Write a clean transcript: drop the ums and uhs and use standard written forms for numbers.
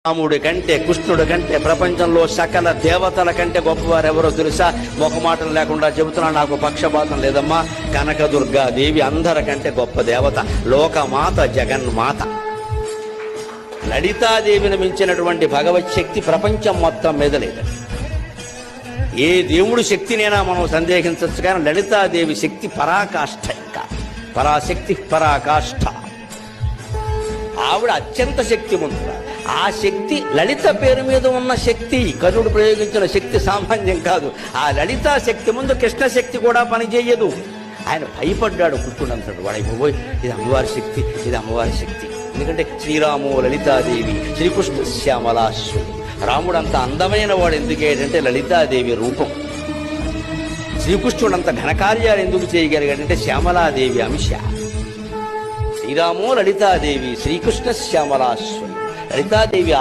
రాముడి కంటే కృష్ణుడి కంటే ప్రపంచంలో సకల దేవతల కంటే గొప్పవారు ఎవరో తెలుసా? మొఖమాటం లేకుండా చెబుతున్నా, నాకు పక్షపాతం లేదమ్మా. కనకదుర్గాదేవి అందరికంటే గొప్ప దేవత, లోకమాత, జగన్మాత. లలితాదేవిని మించినటువంటి భగవత్ శక్తి ప్రపంచం మొత్తం మీద లేదు. ఏ దేవుడి శక్తినైనా మనం సందేహించవచ్చు, కానీ లలితాదేవి శక్తి పరాకాష్ఠ. ఇంకా పరాశక్తి, పరాకాష్ఠ. ఆవిడ అత్యంత శక్తిమంతురాలు. ఆ శక్తి లలిత పేరు మీద ఉన్న శక్తి, కర్ణుడు ప్రయోగించిన శక్తి సామాన్యం కాదు. ఆ లలితా శక్తి ముందు కృష్ణ శక్తి కూడా పనిచేయదు. ఆయన భయపడ్డాడు. కృష్ణుడు అంటాడు, వాడైపోయి ఇది అమ్మవారి శక్తి, ఇది అమ్మవారి శక్తి. ఎందుకంటే శ్రీరాము లలితాదేవి, శ్రీకృష్ణ శ్యామలాశ్వరి. రాముడు అంత అందమైన వాడు ఎందుకేంటంటే లలితాదేవి రూపం. శ్రీకృష్ణుడు అంత ఘనకార్యాలు ఎందుకు చేయగలిగాడంటే శ్యామలాదేవి అంశ. శ్రీరాము లలితాదేవి, శ్రీకృష్ణ శ్యామలాశ్వరి. లలితాదేవి